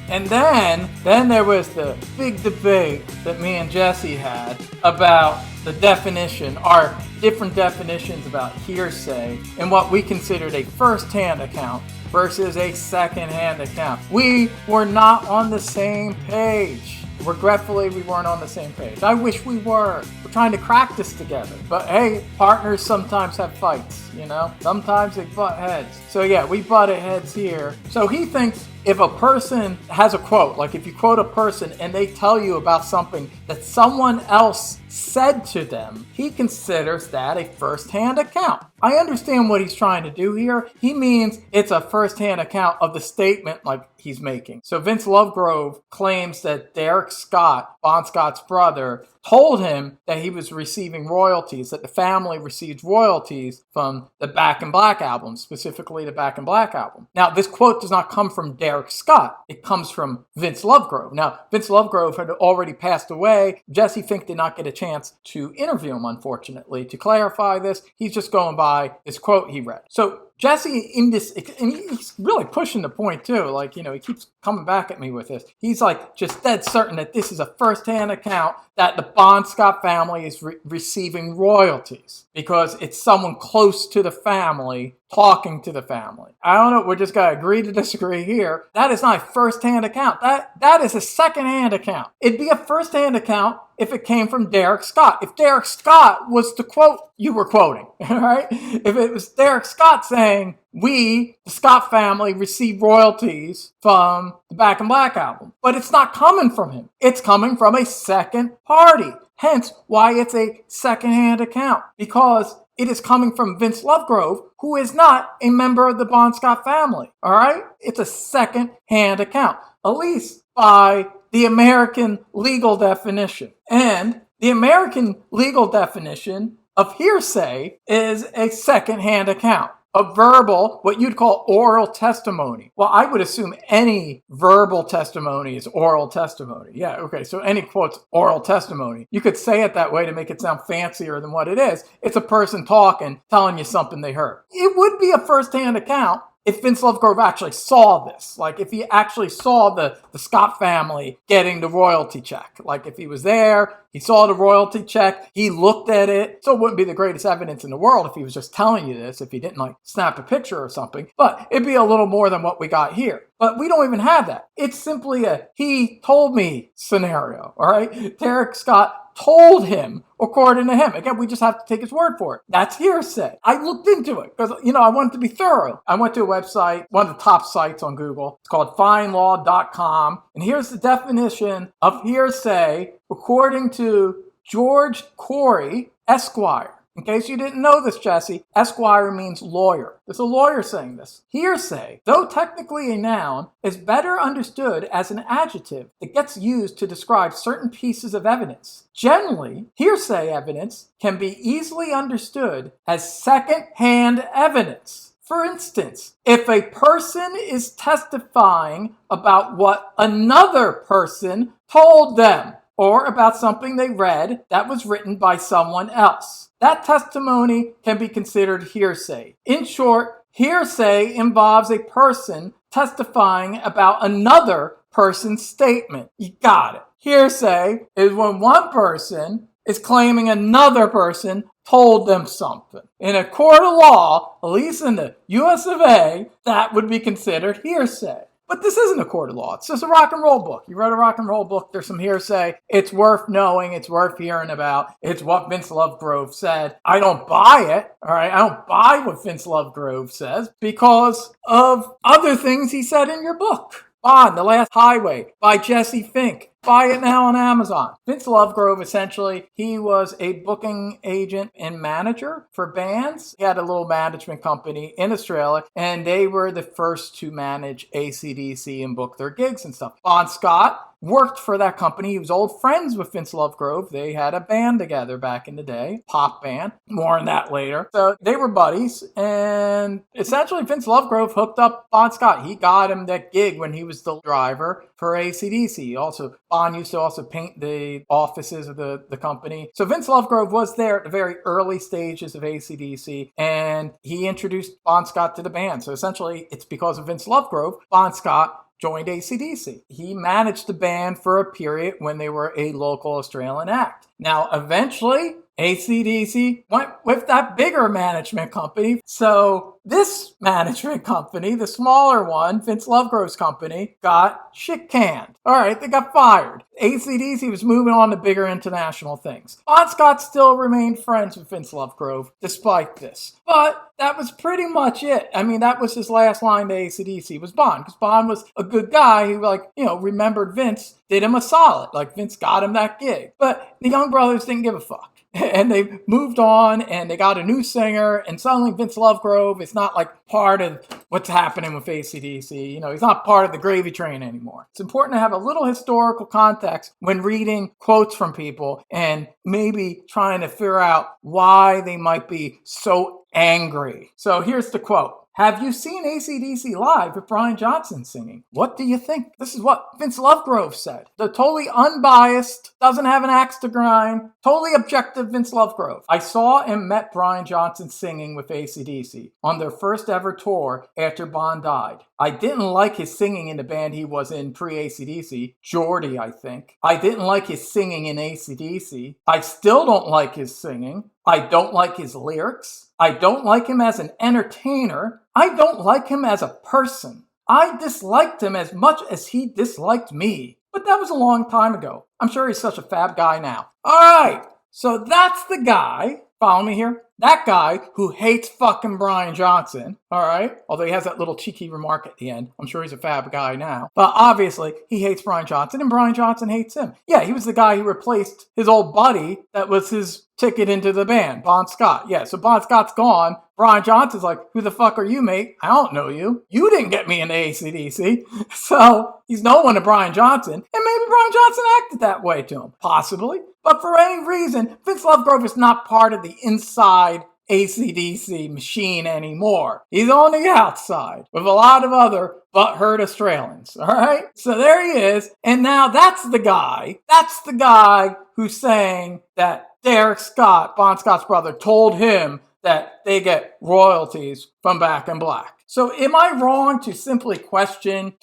And then there was the big debate that me and Jesse had about the definition, our different definitions about hearsay and what we considered a first-hand account versus a second-hand account. We were not on the same page. Regretfully, we weren't on the same page. I wish we were. We're trying to crack this together. But hey, partners sometimes have fights, you know? Sometimes they butt heads. So yeah, we butted heads here. So he thinks if a person has a quote, like if you quote a person and they tell you about something that someone else said to them, he considers that a first-hand account. I understand what he's trying to do here. He means it's a first-hand account of the statement like he's making. So Vince Lovegrove claims that Derek Scott, Bon Scott's brother, told him that he was receiving royalties, that the family received royalties from the Back in Black album, specifically the Back in Black album. Now, this quote does not come from Derek Scott. It comes from Vince Lovegrove. Now, Vince Lovegrove had already passed away. Jesse Fink did not get a chance to interview him, unfortunately, to clarify this. He's just going by this quote he read. So Jesse, in this, and he's really pushing the point too, like, you know, he keeps coming back at me with this. He's like just dead certain that this is a first-hand account that the Bon Scott family is receiving royalties because it's someone close to the family talking to the family. I don't know, we're just going to agree to disagree here. That is not a first-hand account. That is a second-hand account. It'd be a first-hand account if it came from Derek Scott. If Derek Scott was the quote you were quoting, all right? If it was Derek Scott saying, we, the Scott family, receive royalties from the Back in Black album. But it's not coming from him. It's coming from a second party. Hence why it's a second-hand account. Because it is coming from Vince Lovegrove, who is not a member of the Bon Scott family. All right? It's a second-hand account, at least by the American legal definition. And the American legal definition of hearsay is a second-hand account. A verbal, what you'd call oral testimony. Well, I would assume any verbal testimony is oral testimony. Yeah, okay, so any quote's oral testimony. You could say it that way to make it sound fancier than what it is. It's a person talking, telling you something they heard. It would be a first-hand account if Vince Lovegrove actually saw this. Like if he actually saw the Scott family getting the royalty check. Like if he was there, he saw the royalty check, he looked at it. So it wouldn't be the greatest evidence in the world if he was just telling you this, if he didn't like snap a picture or something. But it'd be a little more than what we got here. But we don't even have that. It's simply a he told me scenario, all right? Derek Scott told him, according to him. Again, we just have to take his word for it. That's hearsay. I looked into it because, you know, I wanted to be thorough. I went to a website, one of the top sites on Google. It's called findlaw.com. And here's the definition of hearsay according to George Corey, Esquire. In case you didn't know this, Jesse, Esquire means lawyer. There's a lawyer saying this. Hearsay, though technically a noun, is better understood as an adjective that gets used to describe certain pieces of evidence. Generally, hearsay evidence can be easily understood as second-hand evidence. For instance, if a person is testifying about what another person told them, or about something they read that was written by someone else, that testimony can be considered hearsay. In short, hearsay involves a person testifying about another person's statement. You got it. Hearsay is when one person is claiming another person told them something. In a court of law, at least in the US of A, that would be considered hearsay. But this isn't a court of law. It's just a rock and roll book. You read a rock and roll book, there's some hearsay. It's worth knowing. It's worth hearing about. It's what Vince Lovegrove said. I don't buy it, all right? I don't buy what Vince Lovegrove says because of other things he said in your book. Bond, The Last Highway by Jesse Fink. Buy it now on Amazon. Vince Lovegrove, essentially, he was a booking agent and manager for bands. He had a little management company in Australia, and they were the first to manage AC/DC and book their gigs and stuff. Bon Scott worked for that company. He was old friends with Vince Lovegrove. They had a band together back in the day, pop band. More on that later. So they were buddies, and essentially Vince Lovegrove hooked up Bon Scott. He got him that gig when he was the driver for AC/DC. Also, Bon used to also paint the offices of the company. So Vince Lovegrove was there at the very early stages of AC/DC, and he introduced Bon Scott to the band. So essentially, it's because of Vince Lovegrove, Bon Scott joined AC/DC. He managed the band for a period when they were a local Australian act. Now, eventually, AC/DC went with that bigger management company. So this management company, the smaller one, Vince Lovegrove's company, got shit canned. All right, they got fired. AC/DC was moving on to bigger international things. Bon Scott still remained friends with Vince Lovegrove despite this. But that was pretty much it. I mean, that was his last line to AC/DC was Bon, because Bon was a good guy who, remembered Vince, did him a solid. Like, Vince got him that gig. But the Young Brothers didn't give a fuck. And they moved on and they got a new singer, and suddenly Vince Lovegrove is not like part of what's happening with AC/DC. He's not part of the gravy train anymore. It's important to have a little historical context when reading quotes from people and maybe trying to figure out why they might be so angry. So here's the quote. Have you seen AC/DC live with Brian Johnson singing? What do you think? This is what Vince Lovegrove said. The totally unbiased, doesn't have an axe to grind, totally objective Vince Lovegrove. I saw and met Brian Johnson singing with AC/DC on their first ever tour after Bon died. I didn't like his singing in the band he was in pre-AC/DC, Geordie, I think. I didn't like his singing in AC/DC. I still don't like his singing. I don't like his lyrics. I don't like him as an entertainer. I don't like him as a person. I disliked him as much as he disliked me. But that was a long time ago. I'm sure he's such a fab guy now. All right, so that's the guy. Follow me here? That guy who hates fucking Brian Johnson, all right? Although he has that little cheeky remark at the end. I'm sure he's a fab guy now. But obviously, he hates Brian Johnson, and Brian Johnson hates him. Yeah, he was the guy who replaced his old buddy that was his ticket into the band, Bon Scott. Yeah, so Bon Scott's gone. Brian Johnson's like, who the fuck are you, mate? I don't know you. You didn't get me into AC/DC. So he's no one to Brian Johnson. And maybe Brian Johnson acted that way to him. Possibly. But for any reason, Vince Lovegrove is not part of the inside AC/DC machine anymore. He's on the outside with a lot of other butthurt Australians. All right? So there he is. And now that's the guy who's saying that Derek Scott, Bon Scott's brother, told him that they get royalties from Back in Black. So am I wrong to simply question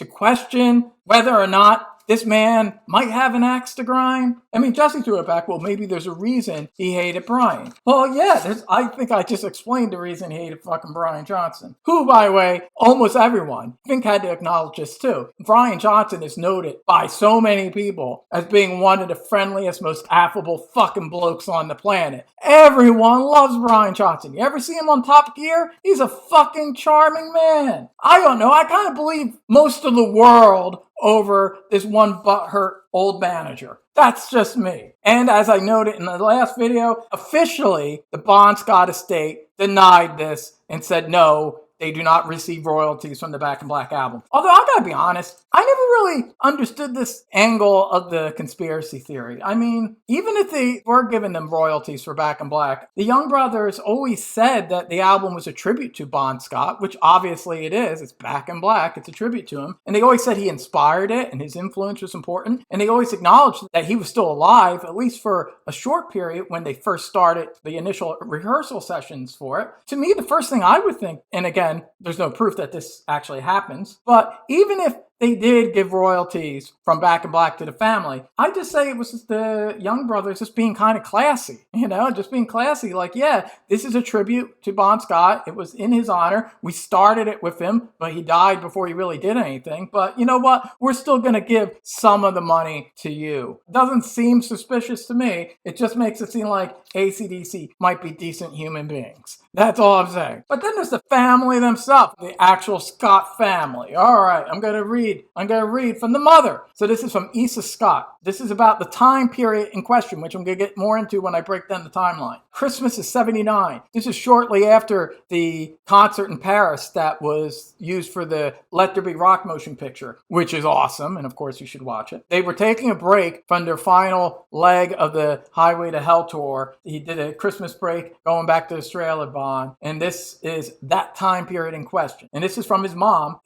whether or not this man might have an axe to grind? I mean, Jesse threw it back. Well, maybe there's a reason he hated Brian. Well, yeah, I think I just explained the reason he hated fucking Brian Johnson. Who, by the way, almost everyone, I think, had to acknowledge this too. Brian Johnson is noted by so many people as being one of the friendliest, most affable fucking blokes on the planet. Everyone loves Brian Johnson. You ever see him on Top Gear? He's a fucking charming man. I don't know. I kind of believe most of the world over this one butthurt old manager. That's just me. And as I noted in the last video, officially the Bon Scott estate denied this and said no, they do not receive royalties from the Back in Black album. Although I gotta be honest, I never really understood this angle of the conspiracy theory. I mean, even if they were giving them royalties for Back in Black, the Young Brothers always said that the album was a tribute to Bon Scott, which obviously it is. It's Back in Black. It's a tribute to him. And they always said he inspired it and his influence was important. And they always acknowledged that he was still alive, at least for a short period when they first started the initial rehearsal sessions for it. To me, the first thing I would think, and again, there's no proof that this actually happens, but even if they did give royalties from Back in Black to the family, I just say it was just the Young Brothers just being kind of classy, just being classy. Like, yeah, this is a tribute to Bon Scott. It was in his honor. We started it with him, but he died before he really did anything. But you know what? We're still going to give some of the money to you. Doesn't seem suspicious to me. It just makes it seem like AC/DC might be decent human beings. That's all I'm saying. But then there's the family themselves, the actual Scott family. All right, I'm going to read from the mother. So this is from Issa Scott. This is about the time period in question, which I'm going to get more into when I break down the timeline. Christmas is 79. This is shortly after the concert in Paris that was used for the Let There Be Rock motion picture, which is awesome. And of course, you should watch it. They were taking a break from their final leg of the Highway to Hell tour. He did a Christmas break going back to Australia, Bon. And this is that time period in question. And this is from his mom,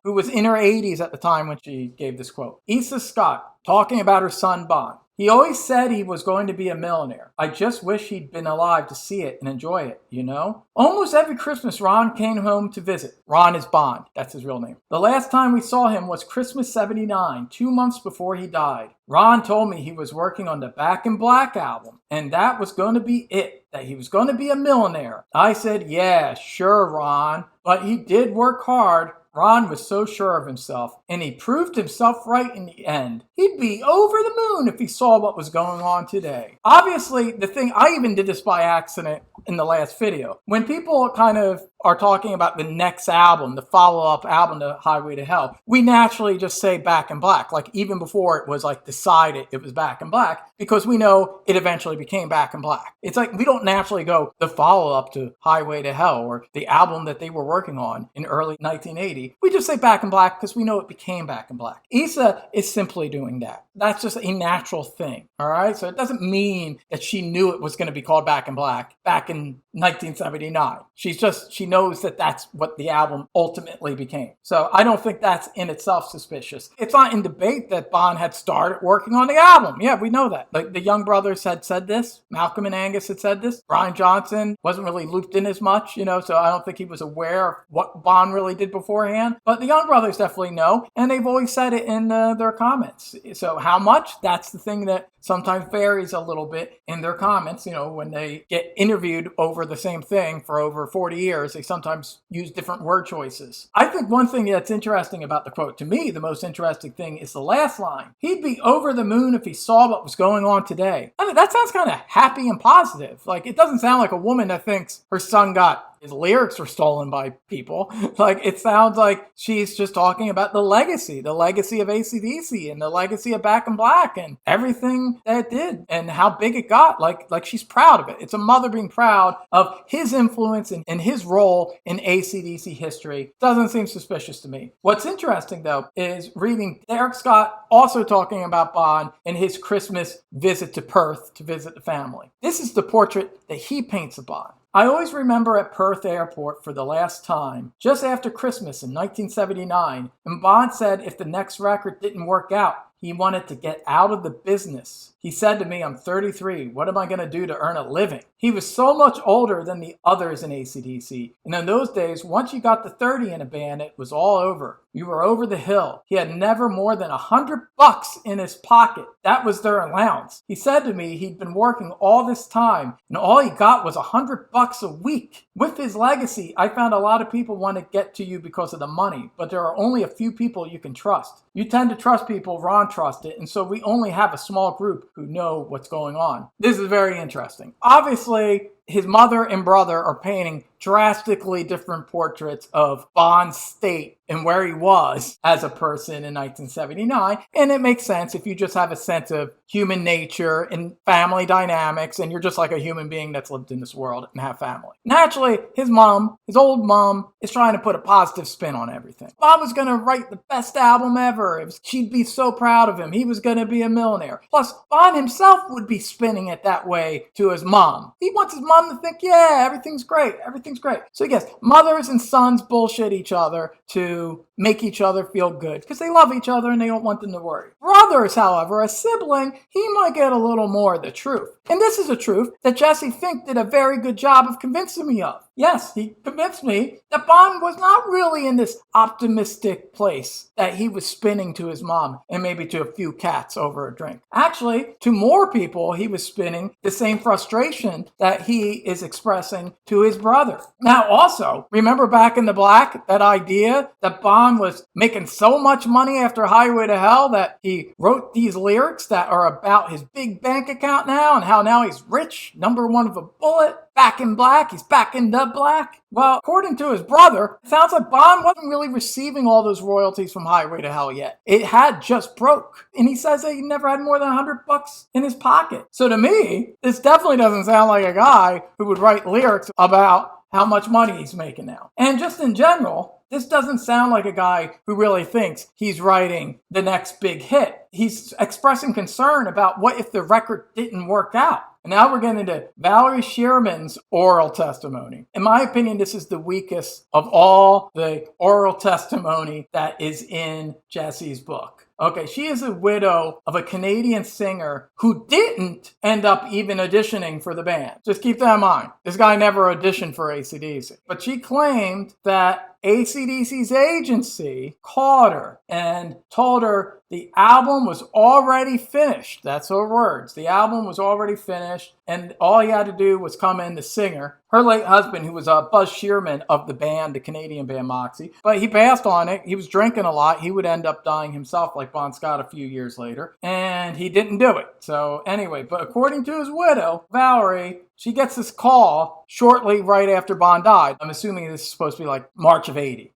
who was in her 80s at the time when she gave this quote. Issa Scott, talking about her son Bon. He always said he was going to be a millionaire. I just wish he'd been alive to see it and enjoy it, you know? Almost every Christmas, Ron came home to visit. Ron is Bond. That's his real name. The last time we saw him was Christmas '79, 2 months before he died. Ron told me he was working on the Back in Black album, and that was going to be it, that he was going to be a millionaire. I said, yeah, sure, Ron, but he did work hard. Ron was so sure of himself, and he proved himself right in the end. He'd be over the moon if he saw what was going on today. Obviously, the thing, I even did this by accident in the last video. When people kind of are talking about the next album, the follow-up album to Highway to Hell, we naturally just say Back in Black, like even before it was like decided it was Back in Black, because we know it eventually became Back in Black. It's like we don't naturally go the follow-up to Highway to Hell or the album that they were working on in early 1980. We just say Back in Black because we know it became Back in Black. Issa is simply doing that. That's just a natural thing, all right? So it doesn't mean that she knew it was going to be called Back in Black back in 1979. She knows that that's what the album ultimately became. So I don't think that's in itself suspicious. It's not in debate that Bond had started working on the album. Yeah, we know that. Like the Young Brothers had said this. Malcolm and Angus had said this. Brian Johnson wasn't really looped in as much, so I don't think he was aware of what Bond really did beforehand. But the Young Brothers definitely know, and they've always said it in their comments. So how much? That's the thing that sometimes varies a little bit in their comments. When they get interviewed over the same thing for over 40 years, they sometimes use different word choices. I think one thing that's interesting about the quote, to me, the most interesting thing is the last line. He'd be over the moon if he saw what was going on today. I mean, that sounds kind of happy and positive. Like, it doesn't sound like a woman that thinks her son his lyrics were stolen by people. Like, it sounds like she's just talking about the legacy of AC/DC and the legacy of Back in Black and everything that it did and how big it got. Like she's proud of it. It's a mother being proud of his influence and his role in AC/DC history. Doesn't seem suspicious to me. What's interesting, though, is reading Derek Scott also talking about Bond in his Christmas visit to Perth to visit the family. This is the portrait that he paints of Bond. I always remember at Perth Airport for the last time, just after Christmas in 1979, and Bond said if the next record didn't work out, he wanted to get out of the business. He said to me, I'm 33. What am I going to do to earn a living? He was so much older than the others in AC/DC. And in those days, once you got to 30 in a band, it was all over. You were over the hill. He had never more than $100 in his pocket. That was their allowance. He said to me he'd been working all this time, and all he got was $100 a week. With his legacy, I found a lot of people want to get to you because of the money, but there are only a few people you can trust. You tend to trust people Ron trusted, and so we only have a small group who know what's going on. This is very interesting. Obviously, his mother and brother are painting drastically different portraits of Bond's state and where he was as a person in 1979. And it makes sense if you just have a sense of human nature and family dynamics, and you're just like a human being that's lived in this world and have family. Naturally, his old mom, is trying to put a positive spin on everything. Bond was going to write the best album ever. She'd be so proud of him. He was going to be a millionaire. Plus, Bond himself would be spinning it that way to his mom. He wants his mom to think, yeah, everything's great. Everything's great. So yes, mothers and sons bullshit each other to make each other feel good because they love each other and they don't want them to worry. Brothers, however, a sibling, he might get a little more of the truth. And this is a truth that Jesse Fink did a very good job of convincing me of. Yes, he convinced me that Bond was not really in this optimistic place that he was spinning to his mom and maybe to a few cats over a drink. Actually, to more people, he was spinning the same frustration that he is expressing to his brother. Now, also, remember Back in the Black, that idea that Bond was making so much money after Highway to Hell that he wrote these lyrics that are about his big bank account now and how now he's rich, number one of a bullet, back in black, he's back in the black. Well, according to his brother, it sounds like Bond wasn't really receiving all those royalties from Highway to Hell yet. It had just broke. And he says that he never had more than $100 in his pocket. So to me, this definitely doesn't sound like a guy who would write lyrics about how much money he's making now. And just in general, this doesn't sound like a guy who really thinks he's writing the next big hit. He's expressing concern about what if the record didn't work out. And now we're getting into Valerie Shearman's oral testimony. In my opinion, this is the weakest of all the oral testimony that is in Jesse's book. Okay, she is a widow of a Canadian singer who didn't end up even auditioning for the band. Just keep that in mind. This guy never auditioned for AC/DC. But she claimed that AC/DC's agency called her and told her the album was already finished. That's her words. The album was already finished, and all he had to do was come in, the singer, her late husband, who was Buzz Shearman of the band, the Canadian band Moxie. But he passed on it. He was drinking a lot. He would end up dying himself like Bon Scott a few years later. And he didn't do it. So anyway, but according to his widow, Valerie, she gets this call shortly right after Bon died. I'm assuming this is supposed to be like March of 80.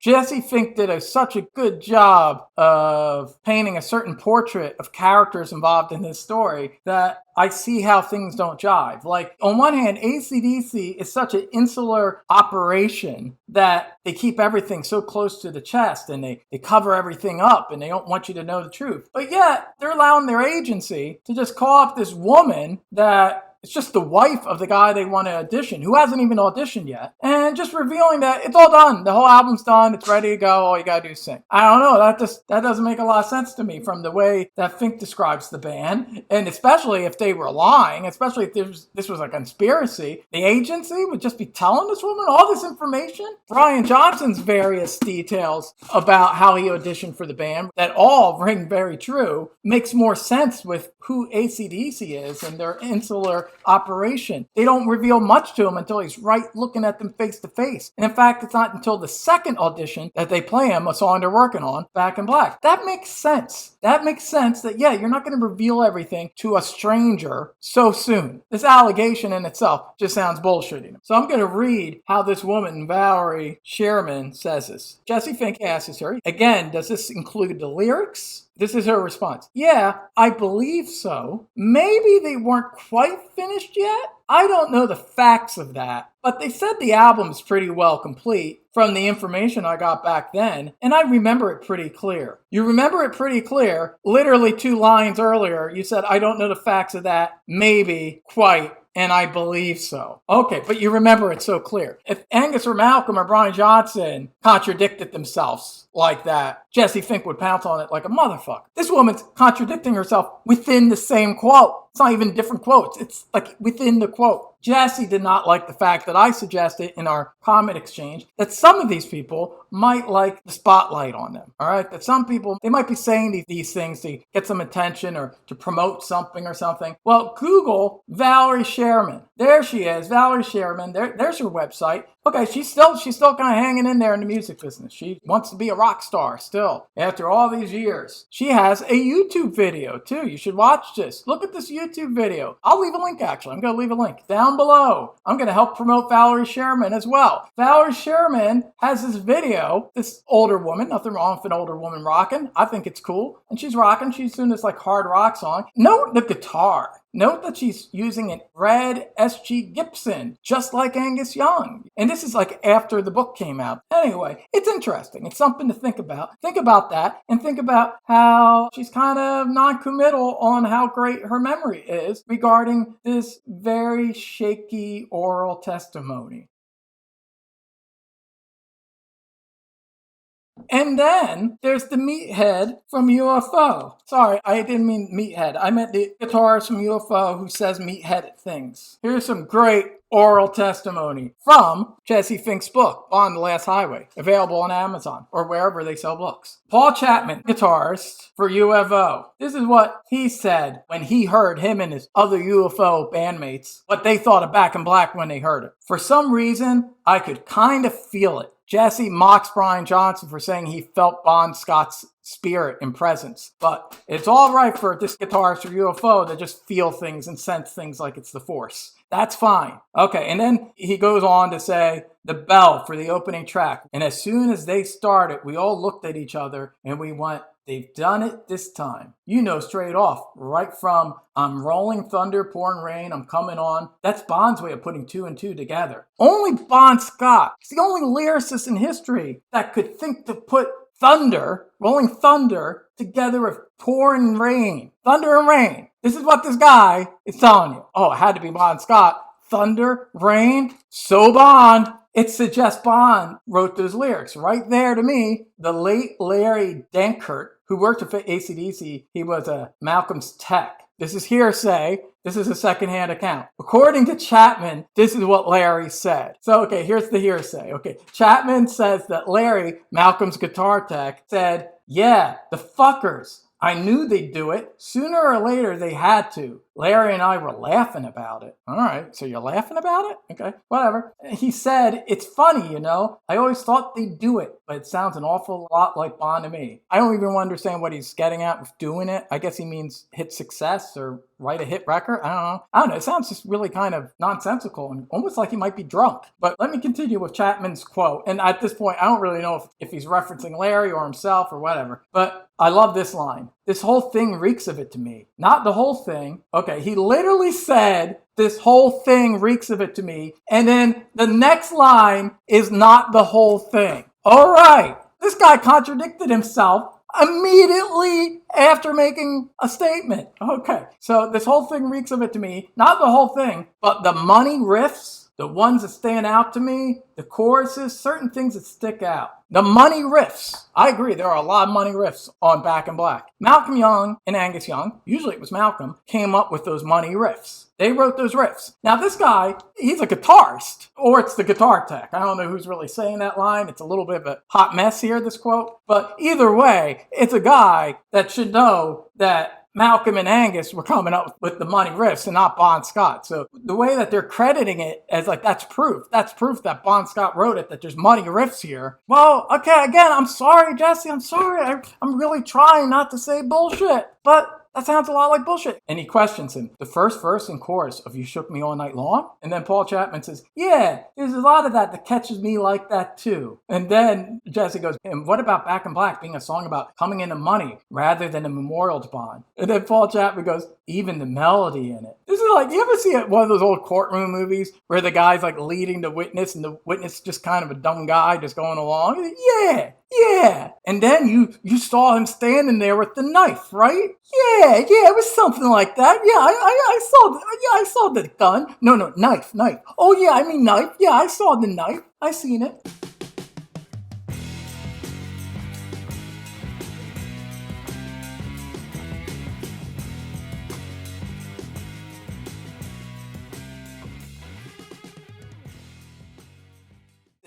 Jesse Fink did such a good job of painting a certain portrait of characters involved in this story that I see how things don't jive. Like, on one hand, AC/DC is such an insular operation that they keep everything so close to the chest and they cover everything up and they don't want you to know the truth. But yet, they're allowing their agency to just call up this woman that it's just the wife of the guy they want to audition, who hasn't even auditioned yet, and just revealing that it's all done. The whole album's done. It's ready to go. All you got to do is sing. I don't know. That doesn't make a lot of sense to me from the way that Fink describes the band, and especially if they were lying, especially if this was a conspiracy. The agency would just be telling this woman all this information. Brian Johnson's various details about how he auditioned for the band that all ring very true makes more sense with who AC/DC is and their insular operation. They don't reveal much to him until he's right looking at them face to face. And in fact, it's not until the second audition that they play him a song they're working on, Back in Black. That makes sense. That makes sense that, yeah, you're not going to reveal everything to a stranger so soon. This allegation in itself just sounds bullshitting. So I'm going to read how this woman, Valerie Shearman, says this. Jesse Fink asks her, again, does this include the lyrics? This is her response. Yeah, I believe so. Maybe they weren't quite finished yet. I don't know the facts of that, but they said the album's pretty well complete from the information I got back then, and I remember it pretty clear. You remember it pretty clear. Literally 2 lines earlier, you said, I don't know the facts of that. Maybe quite. And I believe so. Okay, but you remember it so clear. If Angus or Malcolm or Brian Johnson contradicted themselves like that, Jesse Fink would pounce on it like a motherfucker. This woman's contradicting herself within the same quote. It's not even different quotes. It's like within the quote. Jesse did not like the fact that I suggested in our comment exchange that some of these people might like the spotlight on them. All right, that some people, they might be saying these things to get some attention or to promote something or something. Well, Google Valerie Shearman. There she is, Valerie Shearman. There's her website. Okay, she's still kind of hanging in there in the music business. She wants to be a rock star still after all these years. She has a YouTube video too. You should watch this. Look at this YouTube video. I'll leave a link actually. I'm going to leave a link down below. I'm going to help promote Valerie Shearman as well. Valerie Shearman has this video, this older woman, nothing wrong with an older woman rocking. I think it's cool. And she's rocking. She's doing this like hard rock song. Note the guitar. Note that she's using a red SG Gibson, just like Angus Young. And this is like after the book came out. Anyway, it's interesting. It's something to think about. Think about that and think about how she's kind of non-committal on how great her memory is regarding this very shaky oral testimony. And then there's the meathead from UFO. Sorry, I didn't mean meathead. I meant the guitarist from UFO who says meatheaded things. Here's some great oral testimony from Jesse Fink's book, On the Last Highway, available on Amazon or wherever they sell books. Paul Chapman, guitarist for UFO. This is what he said when he heard him and his other UFO bandmates, what they thought of Back in Black when they heard it. For some reason, I could kind of feel it. Jesse mocks Brian Johnson for saying he felt Bon Scott's spirit and presence. But it's all right for this guitarist or UFO to just feel things and sense things like it's the Force. That's fine. Okay, and then he goes on to say the bell for the opening track. And as soon as they started, we all looked at each other and we went, they've done it this time. You know straight off, right from I'm rolling thunder, pouring rain, I'm coming on. That's Bon's way of putting 2 and 2 together. Only Bon Scott is the only lyricist in history that could think to put thunder, rolling thunder, together with pouring rain. Thunder and rain. This is what this guy is telling you. Oh, it had to be Bon Scott. Thunder, rain, so Bond. It suggests Bond wrote those lyrics. Right there to me, the late Larry Dankert, who worked with AC/DC, he was a Malcolm's tech. This is hearsay. This is a secondhand account. According to Chapman, this is what Larry said. So, okay, here's the hearsay. Okay, Chapman says that Larry, Malcolm's guitar tech, said, yeah, the fuckers. I knew they'd do it. Sooner or later, they had to. Larry and I were laughing about it. All right, so you're laughing about it? Okay, whatever. He said, it's funny, you know. I always thought they'd do it, but it sounds an awful lot like Bond to me. I don't even understand what he's getting at with doing it. I guess he means hit success or write a hit record. I don't know. It sounds just really kind of nonsensical and almost like he might be drunk. But let me continue with Chapman's quote. And at this point, I don't really know if he's referencing Larry or himself or whatever. But I love this line. This whole thing reeks of it to me. Not the whole thing. Okay, he literally said, this whole thing reeks of it to me. And then the next line is not the whole thing. All right. This guy contradicted himself immediately after making a statement. Okay, so this whole thing reeks of it to me. Not the whole thing, but the money riffs, the ones that stand out to me, the choruses, certain things that stick out. The money riffs. I agree, there are a lot of money riffs on Back in Black. Malcolm Young and Angus Young, usually it was Malcolm, came up with those money riffs. They wrote those riffs. Now this guy, he's a guitarist, or it's the guitar tech. I don't know who's really saying that line. It's a little bit of a hot mess here, this quote. But either way, it's a guy that should know that Malcolm and Angus were coming up with the money riffs and not Bon Scott. So the way that they're crediting it as like, that's proof that Bon Scott wrote it, that there's money riffs here. Well, okay, again, I'm sorry, Jesse, I'm sorry. I'm really trying not to say bullshit, but that sounds a lot like bullshit. And he questions him. The first verse and chorus of You Shook Me All Night Long? And then Paul Chapman says, yeah, there's a lot of that catches me like that too. And then Jesse goes, and what about Back in Black being a song about coming into money rather than a memorial to Bond? And then Paul Chapman goes, even the melody in it. This is like, you ever see one of those old courtroom movies where the guy's like leading the witness and the witness is just kind of a dumb guy just going along? Yeah. And then you saw him standing there with the knife, right? Yeah, it was something like that. Yeah, I saw the gun. No, knife. Oh yeah, I mean knife. Yeah, I saw the knife. I seen it.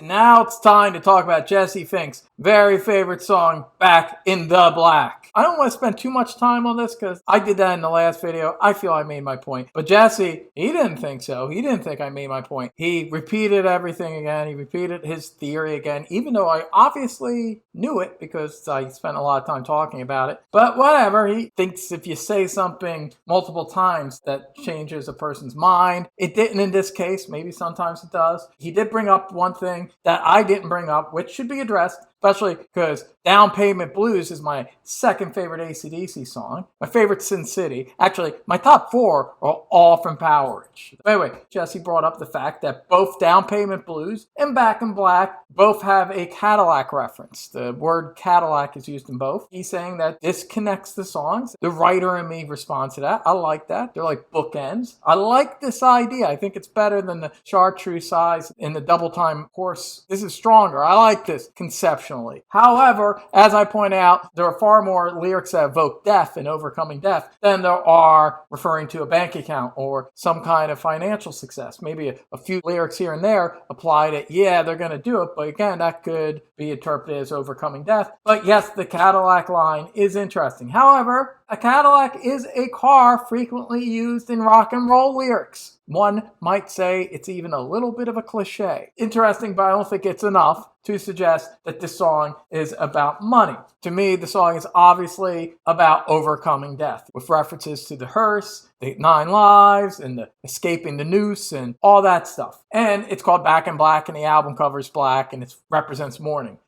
Now it's time to talk about Jesse Fink's very favorite song, Back in the Black. I don't want to spend too much time on this because I did that in the last video. I feel I made my point. But Jesse, he didn't think so. He didn't think I made my point. He repeated everything again. He repeated his theory again, even though I obviously knew it because I spent a lot of time talking about it. But whatever, he thinks if you say something multiple times that changes a person's mind. It didn't in this case. Maybe sometimes it does. He did bring up one thing that I didn't bring up, which should be addressed, especially because Down Payment Blues is my second favorite AC/DC song. My favorite Sin City. Actually, my top 4 are all from Powerage. Anyway, Jesse brought up the fact that both Down Payment Blues and Back in Black both have a Cadillac reference. The word Cadillac is used in both. He's saying that this connects the songs. The writer and me responds to that. I like that. They're like bookends. I like this idea. I think it's better than the chartreuse size in the double time chorus. This is stronger. I like this conceptually. However, as I point out, there are far more lyrics that evoke death and overcoming death than there are referring to a bank account or some kind of financial success. Maybe a few lyrics here and there apply to, yeah, they're going to do it, but again, that could be interpreted as overcoming death. But yes, the Cadillac line is interesting. However, a Cadillac is a car frequently used in rock and roll lyrics. One might say it's even a little bit of a cliche. Interesting, but I don't think it's enough to suggest that this song is about money. To me, the song is obviously about overcoming death, with references to the hearse, the 9 lives, and the escaping the noose, and all that stuff. And it's called Back in Black, and the album cover is black, and it represents mourning.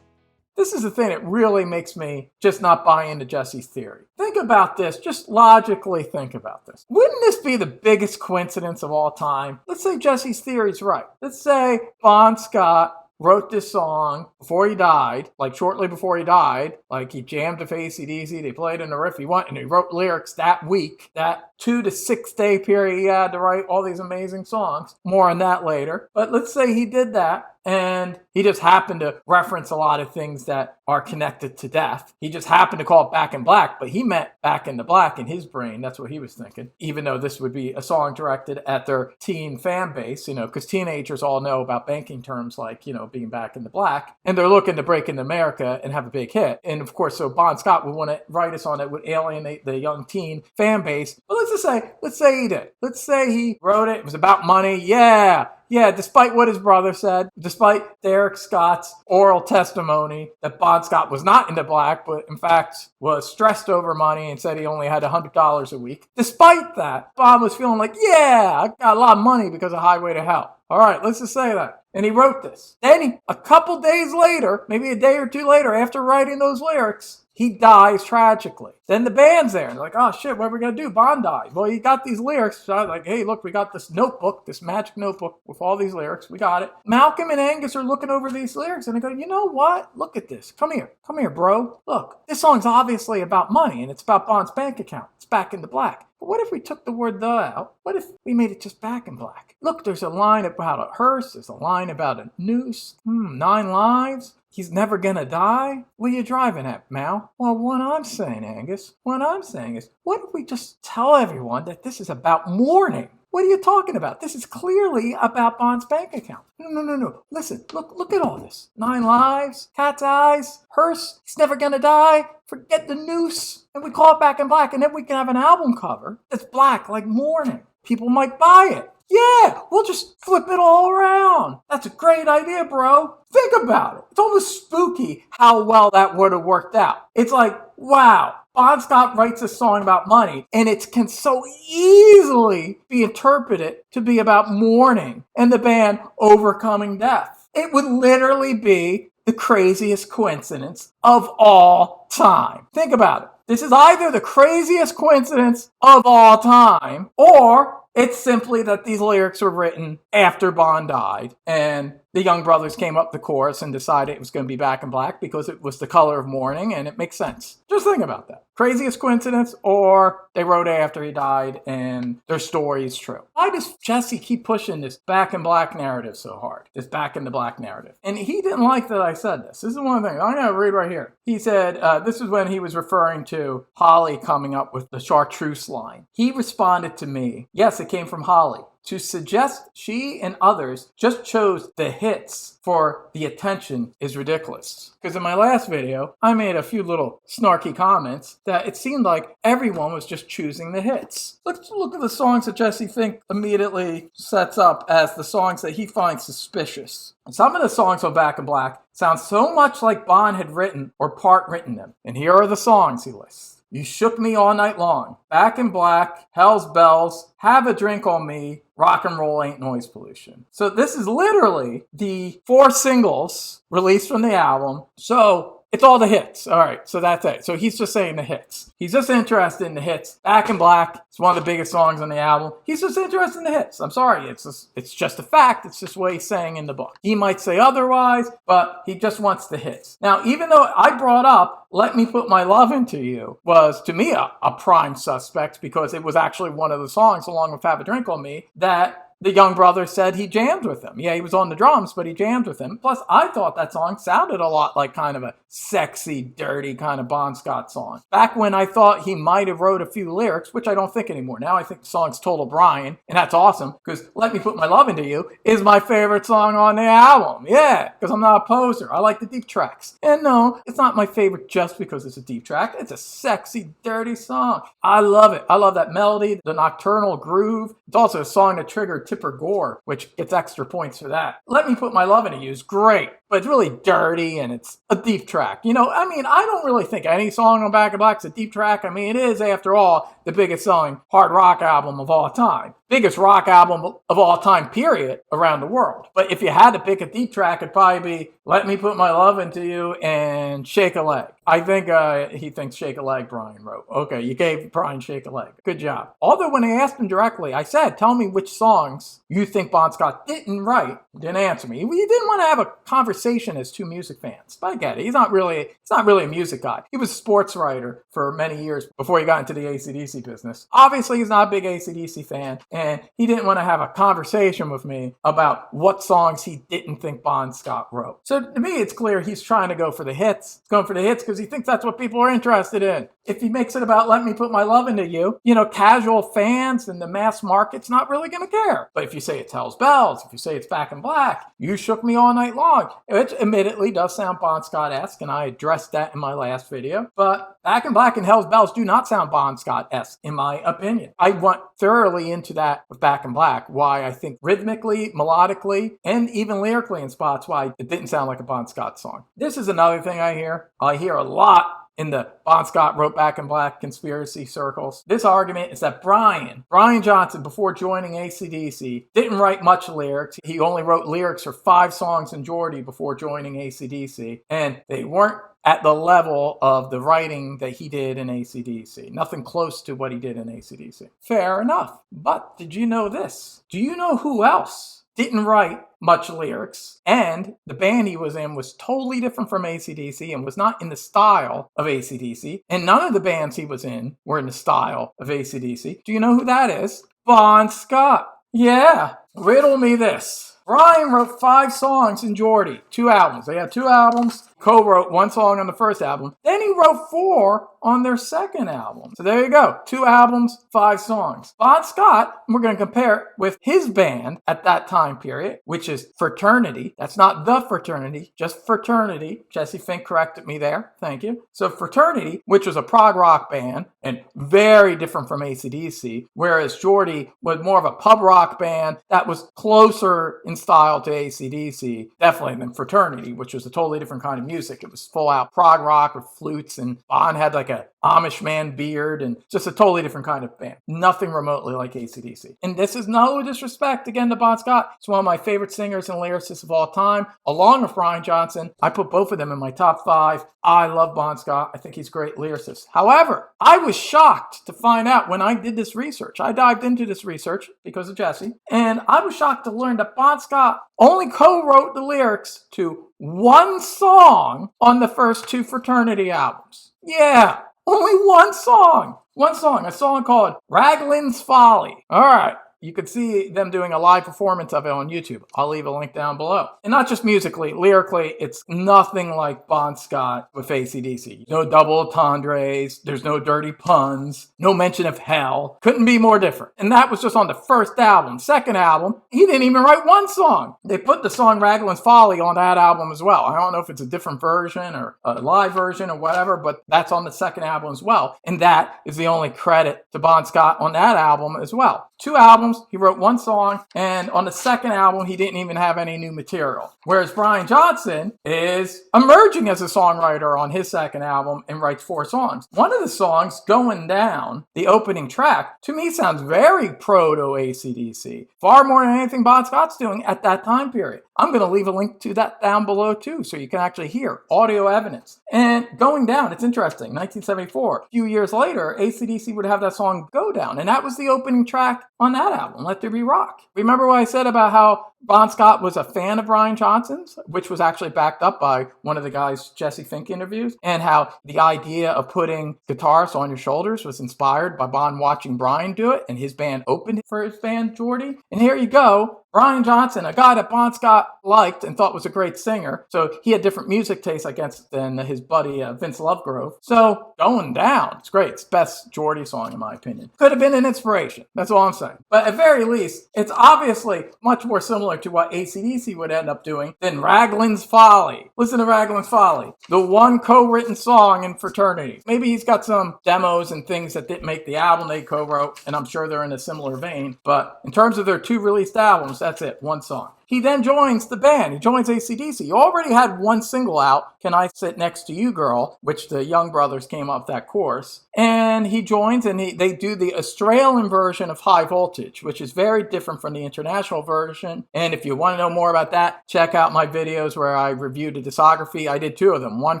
This is the thing that really makes me just not buy into Jesse's theory. Think about this. Just logically think about this. Wouldn't this be the biggest coincidence of all time? Let's say Jesse's theory is right. Let's say Bon Scott wrote this song before he died, like shortly before he died, like he jammed to AC/DC, they played in the riff he wanted, and he wrote lyrics that week, that 2 to 6 day period he had to write all these amazing songs. More on that later. But let's say he did that, and he just happened to reference a lot of things that are connected to death. He just happened to call it Back in Black, but he meant Back in the Black in his brain. That's what he was thinking. Even though this would be a song directed at their teen fan base, because teenagers all know about banking terms like, being back in the black. And they're looking to break into America and have a big hit. And of course, so Bon Scott would want to write a song that would alienate the young teen fan base. But let's say he did. Let's say he wrote it. It was about money. Yeah, despite what his brother said, despite Derek Scott's oral testimony that Bon Scott was not into black, but in fact was stressed over money and said he only had $100 a week. Despite that, Bon was feeling like, yeah, I got a lot of money because of Highway to Hell. All right, let's just say that. And he wrote this. Then a couple days later, maybe a day or two later, after writing those lyrics, he dies tragically. Then the band's there. And they're like, oh shit, what are we going to do? Bon died. Well, he got these lyrics. So I was like, hey, look, we got this notebook, this magic notebook with all these lyrics. We got it. Malcolm and Angus are looking over these lyrics and they go, you know what? Look at this. Come here, bro. Look, this song's obviously about money and it's about Bon's bank account. It's Back in the Black. But what if we took the word the out? What if we made it just Back in Black? Look, there's a line about a hearse. There's a line about a noose. 9 lives. He's never gonna die? What are you driving at, Mal? Well, what I'm saying, Angus, what if we just tell everyone that this is about mourning? What are you talking about? This is clearly about Bon's bank account. No. Listen, look at all this. 9 lives, cat's eyes, hearse, he's never gonna die, forget the noose, and we call it Back in Black, and then we can have an album cover that's black, like mourning. People might buy it. Yeah, we'll just flip it all around. That's a great idea, bro. Think about it. It's almost spooky how well that would have worked out. It's like, wow, Bon Scott writes a song about money, and it can so easily be interpreted to be about mourning and the band overcoming death. It would literally be the craziest coincidence of all time. Think about it. This is either the craziest coincidence of all time, or it's simply that these lyrics were written after Bon died, and the Young Brothers came up the chorus and decided it was going to be Back in Black because it was the color of mourning, and it makes sense. Just think about that. Craziest coincidence, or they wrote it after he died, and their story is true. Why does Jesse keep pushing this Back in Black narrative so hard? This Back in the Black narrative. And he didn't like that I said this. This is one thing. I'm going to read right here. He said, this is when he was referring to Holly coming up with the chartreuse line. He responded to me, yes, it came from Holly. To suggest she and others just chose the hits for the attention is ridiculous. Because in my last video, I made a few little snarky comments that it seemed like everyone was just choosing the hits. Let's look at the songs that Jesse Fink immediately sets up as the songs that he finds suspicious. Some of the songs on Back in Black sound so much like Bon had written or part written them. And here are the songs he lists. You Shook Me All Night Long, Back in Black, Hell's Bells, Have a Drink on Me, Rock and Roll Ain't Noise Pollution. So this is literally the 4 singles released from the album. So it's all the hits. All right, so that's it. So he's just saying the hits. He's just interested in the hits. Back in Black, it's one of the biggest songs on the album. He's just interested in the hits. I'm sorry, it's just a fact. It's just what he's saying in the book. He might say otherwise, but he just wants the hits. Now, even though I brought up Let Me Put My Love Into You was, to me, a prime suspect because it was actually one of the songs, along with Have a Drink on Me, that the Young Brother said he jammed with him. Yeah, he was on the drums, but he jammed with him. Plus, I thought that song sounded a lot like kind of a sexy, dirty kind of Bon Scott song. Back when I thought he might have wrote a few lyrics, which I don't think anymore. Now I think the song's total Brian, and that's awesome, because Let Me Put My Love Into You is my favorite song on the album. Yeah, because I'm not a poser. I like the deep tracks. And no, it's not my favorite just because it's a deep track. It's a sexy, dirty song. I love it. I love that melody, the nocturnal groove. It's also a song that triggered Tipper Gore, which gets extra points for that. Let Me Put My Love Into You is great. but it's really dirty and it's a deep track. I don't really think any song on Back in Black is a deep track. It is, after all, the biggest selling hard rock album of all time. Biggest rock album of all time, period, around the world. But if you had to pick a deep track, it'd probably be Let Me Put My Love Into You and Shake a Leg. I think he thinks Shake a Leg Brian wrote. Okay, you gave Brian Shake a Leg. Good job. Although when I asked him directly, I said, tell me which songs you think Bon Scott didn't write. He didn't answer me. He didn't want to have a conversation as two music fans. But I get it. He's not really a music guy. He was a sports writer for many years before he got into the AC/DC business. Obviously, he's not a big AC/DC fan, and he didn't want to have a conversation with me about what songs he didn't think Bon Scott wrote. So to me, it's clear he's trying to go for the hits. He's going for the hits because he thinks that's what people are interested in. If he makes it about Let Me Put My Love Into You, casual fans and the mass market's not really going to care. But if you say it's Hell's Bells, if you say it's Back in Black, You Shook Me All Night Long, which admittedly does sound Bon Scott-esque, and I addressed that in my last video. But Back in Black and Hell's Bells do not sound Bon Scott-esque, in my opinion. I went thoroughly into that with Back in Black, why I think rhythmically, melodically, and even lyrically in spots, why it didn't sound like a Bon Scott song. This is another thing I hear. I hear a lot in the Bon Scott wrote Back in Black conspiracy circles. This argument is that Brian Johnson, before joining AC/DC, didn't write much lyrics. He only wrote lyrics for 5 songs in Geordie before joining AC/DC, and they weren't at the level of the writing that he did in AC/DC. Nothing close to what he did in AC/DC. Fair enough. But did you know this? Do you know who else didn't write much lyrics, and the band he was in was totally different from AC/DC and was not in the style of AC/DC, and none of the bands he was in were in the style of AC/DC? Do you know who that is? Bon Scott. Yeah. Riddle me this. Brian wrote 5 songs in Geordie, 2 albums. They had 2 albums. Co-wrote 1 song on the first album. Then he wrote 4 on their second album. So there you go. 2 albums, 5 songs. Bon Scott, we're going to compare it with his band at that time period, which is Fraternity. That's not The Fraternity, just Fraternity. Jesse Fink corrected me there. Thank you. So Fraternity, which was a prog rock band and very different from AC/DC, whereas Geordie was more of a pub rock band that was closer in style to AC/DC, definitely, than Fraternity, which was a totally different kind of music. It was full out prog rock with flutes, and Bon had like a Amish man beard, and just a totally different kind of band. Nothing remotely like AC/DC. And this is no disrespect again to Bon Scott. He's one of my favorite singers and lyricists of all time, along with Brian Johnson. I put both of them in my top 5. I love Bon Scott. I think he's a great lyricist. However, I was shocked to find out when I did this research. I dived into this research because of Jesse, and I was shocked to learn that Bon Scott only co-wrote the lyrics to 1 song on the first 2 Fraternity albums. Yeah, only 1 song. 1 song, a song called Raglan's Folly. All right. You could see them doing a live performance of it on YouTube. I'll leave a link down below. And not just musically, lyrically, it's nothing like Bon Scott with AC/DC. No double entendres, there's no dirty puns, no mention of hell. Couldn't be more different. And that was just on the first album. Second album, he didn't even write 1 song. They put the song Raglan's Folly on that album as well. I don't know if it's a different version or a live version or whatever, but that's on the second album as well. And that is the only credit to Bon Scott on that album as well. 2 albums, he wrote 1 song, and on the second album, he didn't even have any new material. Whereas Brian Johnson is emerging as a songwriter on his second album and writes 4 songs. One of the songs, Going Down, the opening track, to me sounds very proto-AC/DC. Far more than anything Bon Scott's doing at that time period. I'm going to leave a link to that down below too, so you can actually hear audio evidence. And Going Down, it's interesting, 1974. A few years later, AC/DC would have that song Go Down, and that was the opening track on that album, Let There Be Rock. Remember what I said about how Bon Scott was a fan of Brian Johnson's, which was actually backed up by one of the guys Jesse Fink interviews, and how the idea of putting guitarists on your shoulders was inspired by Bon watching Brian do it, and his band opened for his band Geordie. And here you go, Brian Johnson, a guy that Bon Scott liked and thought was a great singer. So he had different music tastes, I guess, than his buddy Vince Lovegrove. So Going Down, it's great. It's the best Geordie song, in my opinion. Could have been an inspiration. That's all I'm saying. But at very least, it's obviously much more similar to what AC/DC would end up doing than Raglan's Folly. Listen to Raglan's Folly, the 1 co-written song in Fraternity. Maybe he's got some demos and things that didn't make the album they co-wrote, and I'm sure they're in a similar vein. But in terms of their 2 released albums, that's it, 1 song. He then joins the band. He joins AC/DC. He already had one single out, Can I Sit Next to You Girl, which the Young Brothers came up that course. And he joins and they do the Australian version of High Voltage, which is very different from the international version. And if you want to know more about that, check out my videos where I reviewed the discography. I did two of them, one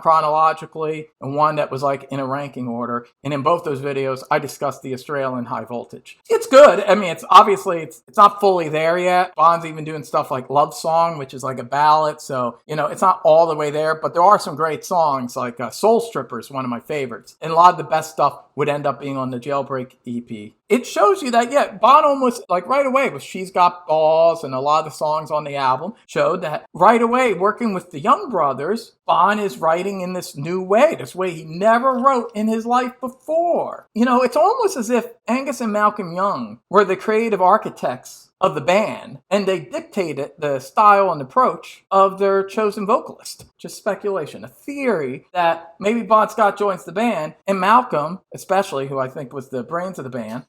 chronologically and one that was like in a ranking order. And in both those videos, I discussed the Australian High Voltage. It's good. I mean, it's obviously, it's not fully there yet. Bond's even doing stuff like Love Song, which is like a ballad. So, it's not all the way there, but there are some great songs like Soul Strippers, one of my favorites. And a lot of the best stuff would end up being on the Jailbreak EP. It shows you that, Bond almost like right away with She's Got Balls and a lot of the songs on the album showed that right away working with the Young Brothers, Bond is writing in this new way, this way he never wrote in his life before. It's almost as if Angus and Malcolm Young were the creative architects of the band, and they dictated the style and approach of their chosen vocalist. Just speculation, a theory that maybe Bon Scott joins the band, and Malcolm, especially, who I think was the brains of the band,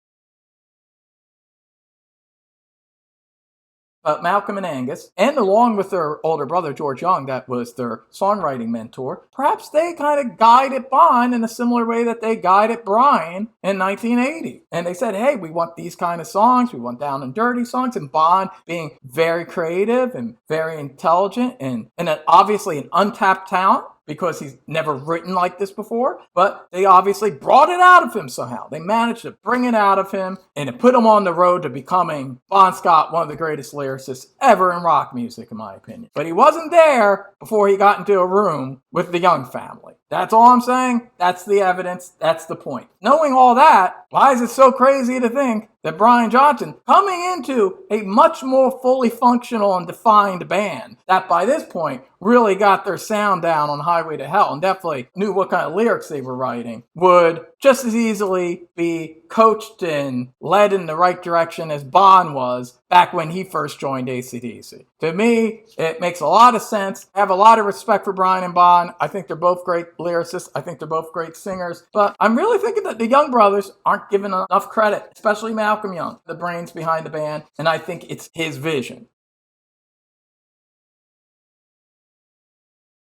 Malcolm and Angus, and along with their older brother, George Young, that was their songwriting mentor, perhaps they kind of guided Bond in a similar way that they guided Brian in 1980. And they said, hey, we want these kind of songs, we want down and dirty songs, and Bond being very creative and very intelligent and obviously an untapped talent, because he's never written like this before, but they obviously brought it out of him somehow. They managed to bring it out of him and to put him on the road to becoming Bon Scott, one of the greatest lyricists ever in rock music, in my opinion. But he wasn't there before he got into a room with the Young family. That's all I'm saying. That's the evidence. That's the point. Knowing all that, why is it so crazy to think that Brian Johnson, coming into a much more fully functional and defined band, that by this point really got their sound down on Highway to Hell and definitely knew what kind of lyrics they were writing, would just as easily be coached and led in the right direction as Bond was back when he first joined AC/DC. To me, it makes a lot of sense. I have a lot of respect for Brian and Bond. I think they're both great lyricists. I think they're both great singers. But I'm really thinking that the Young Brothers aren't given enough credit, especially Malcolm Young, the brains behind the band. And I think it's his vision.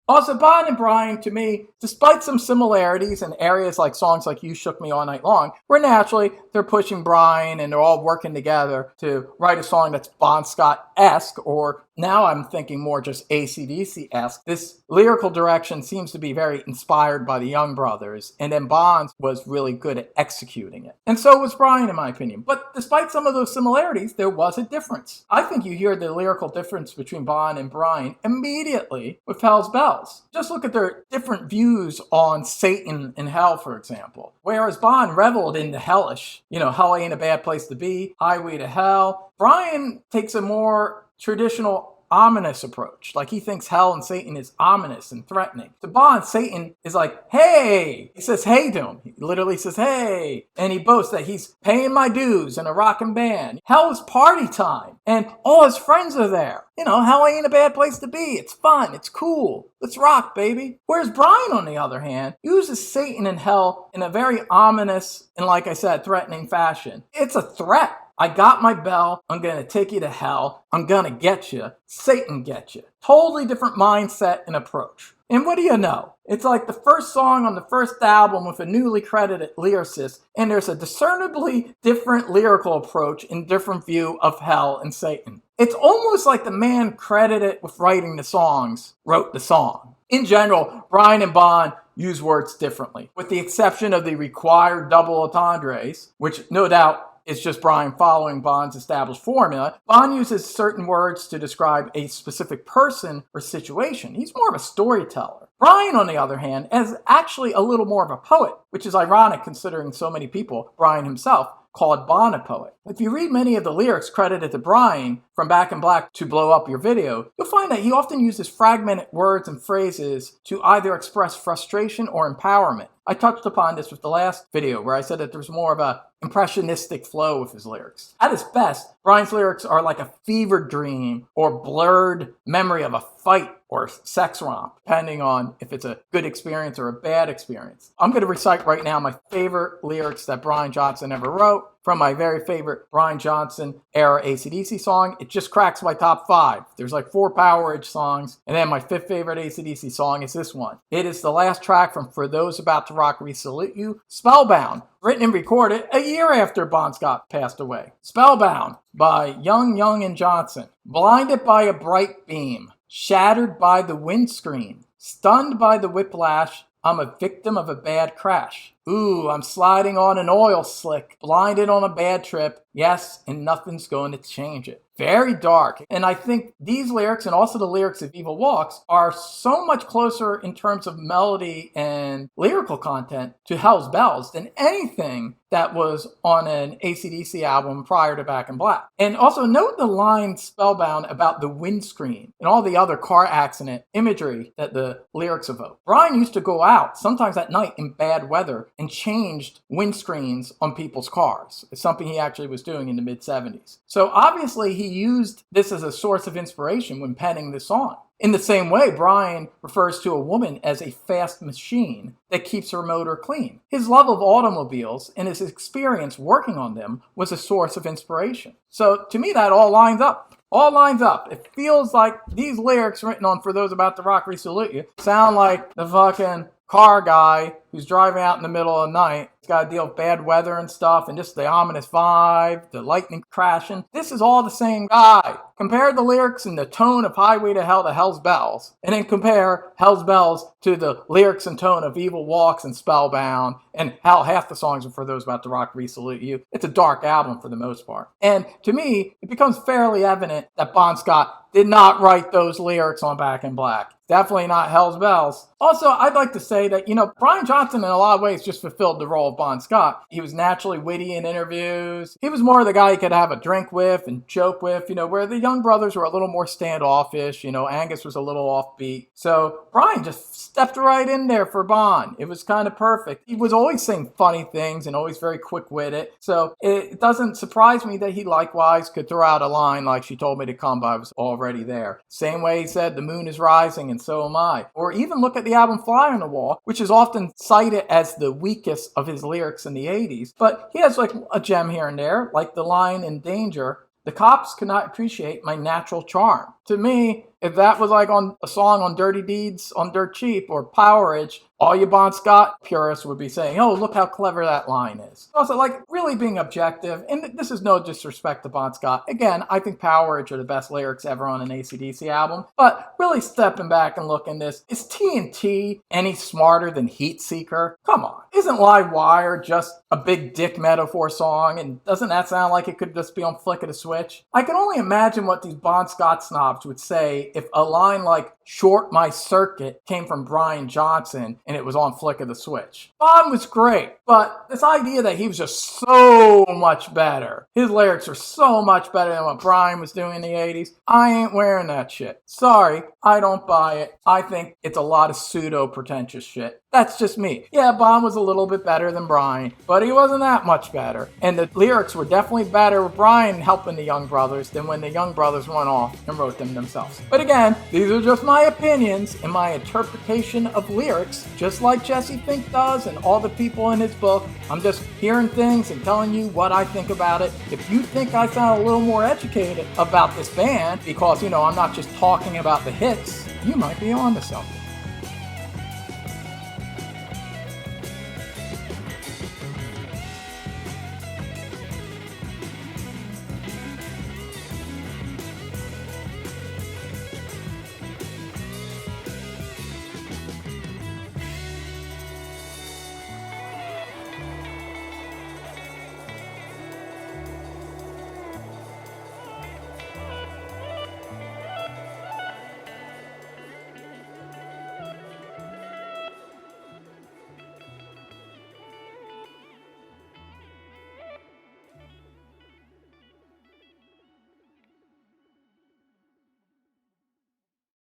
Also, Bond and Brian, to me, despite some similarities in areas like songs like You Shook Me All Night Long, where naturally they're pushing Brian and they're all working together to write a song that's Bon Scott-esque, or now I'm thinking more just AC/DC-esque. This lyrical direction seems to be very inspired by the Young Brothers, and then Bond was really good at executing it. And so was Brian, in my opinion. But despite some of those similarities, there was a difference. I think you hear the lyrical difference between Bond and Brian immediately with Hell's Bells. Just look at their different views on Satan and hell, for example. Whereas Bond reveled in the hellish, hell ain't a bad place to be, Highway to Hell. Brian takes a more traditional ominous approach. Like he thinks hell and Satan is ominous and threatening. To Bond, Satan is like, hey! He says hey to him. He literally says hey. And he boasts that he's paying my dues in a rockin' band. Hell is party time. And all his friends are there. Hell ain't a bad place to be. It's fun. It's cool. Let's rock, baby. Whereas Brian, on the other hand, uses Satan and hell in a very ominous and, like I said, threatening fashion. It's a threat. I got my bell. I'm going to take you to hell. I'm going to get you. Satan get you. Totally different mindset and approach. And what do you know? It's like the first song on the first album with a newly credited lyricist, and there's a discernibly different lyrical approach and different view of hell and Satan. It's almost like the man credited with writing the songs wrote the song. In general, Brian and Bond use words differently, with the exception of the required double entendres, which no doubt is just Brian following Bond's established formula. Bond uses certain words to describe a specific person or situation. He's more of a storyteller. Brian, on the other hand, is actually a little more of a poet, which is ironic considering so many people, Brian himself, called Bond a poet. If you read many of the lyrics credited to Brian from Back in Black to Blow Up Your Video, you'll find that he often uses fragmented words and phrases to either express frustration or empowerment. I touched upon this with the last video where I said that there's more of a impressionistic flow with his lyrics. At his best, Brian's lyrics are like a fever dream or blurred memory of a fight or sex romp, depending on if it's a good experience or a bad experience. I'm going to recite right now my favorite lyrics that Brian Johnson ever wrote from my very favorite Brian Johnson era AC/DC song. It just cracks my top 5. There's like 4 Powerage songs, and then my 5th favorite AC/DC song is this one. It is the last track from For Those About to Rock We Salute You, Spellbound, written and recorded a year after Bon Scott passed away. Spellbound by Young and Johnson. Blinded by a bright beam, shattered by the windscreen, stunned by the whiplash, I'm a victim of a bad crash. Ooh, I'm sliding on an oil slick, blinded on a bad trip. Yes, and nothing's going to change it. Very dark. And I think these lyrics and also the lyrics of Evil Walks are so much closer in terms of melody and lyrical content to Hell's Bells than anything that was on an AC/DC album prior to Back in Black. And also note the line Spellbound about the windscreen and all the other car accident imagery that the lyrics evoke. Brian used to go out, sometimes at night in bad weather, and changed windscreens on people's cars. It's something he actually was doing in the mid-70s. So obviously he used this as a source of inspiration when penning this song. In the same way, Brian refers to a woman as a fast machine that keeps her motor clean. His love of automobiles and his experience working on them was a source of inspiration. So to me, that all lines up. All lines up. It feels like these lyrics written on For Those About to Rock We Salute You sound like the fucking car guy who's driving out in the middle of the night. He's got to deal with bad weather and stuff and just the ominous vibe, the lightning crashing. This is all the same guy. Compare the lyrics and the tone of Highway to Hell to Hell's Bells, and then compare Hell's Bells to the lyrics and tone of Evil Walks and Spellbound, and how half the songs are For Those About to Rock We Salute You. It's a dark album for the most part. And to me, it becomes fairly evident that Bon Scott did not write those lyrics on Back in Black. Definitely not Hell's Bells. Also, I'd like to say that, Brian Johnson in a lot of ways just fulfilled the role of Bon Scott. He was naturally witty in interviews. He was more the guy you could have a drink with and joke with, where the young brothers were a little more standoffish. Angus was a little offbeat. So Brian just stepped right in there for Bon. It was kind of perfect. He was always saying funny things and always very quick-witted. So it doesn't surprise me that he likewise could throw out a line like "She told me to come, but I was already there." Same way he said "The moon is rising and so am I." Or even look at the album "Fly on the Wall," which is often cited as the weakest of his lyrics in the 80s. But he has like a gem here and there, like the line in Danger, "The cops could not appreciate my natural charm." To me, if that was like on a song on Dirty Deeds on Dirt Cheap or Powerage, all you Bon Scott purists would be saying, "Oh, look how clever that line is." Also, really being objective, and this is no disrespect to Bon Scott. Again, I think Powerage are the best lyrics ever on an AC/DC album, but really stepping back and looking at this, is TNT any smarter than Heat Seeker? Come on. Isn't Live Wire just a big dick metaphor song, and doesn't that sound like it could just be on flick of the switch? I can only imagine what these Bon Scott snobs would say if a line like "Short My Circuit" came from Brian Johnson and it was on flick of the switch. Bon was great, but this idea that he was just so much better, his lyrics are so much better than what Brian was doing in the 80s, I ain't wearing that shit. Sorry, I don't buy it. I think it's a lot of pseudo-pretentious shit. That's just me. Yeah, Bon was a little bit better than Brian, but he wasn't that much better. And the lyrics were definitely better with Brian helping the Young Brothers than when the Young Brothers went off and wrote them themselves. But again, these are just my opinions and my interpretation of lyrics, just like Jesse Fink does and all the people in his book. I'm just hearing things and telling you what I think about it. If you think I sound a little more educated about this band because, I'm not just talking about the hits, you might be onto something.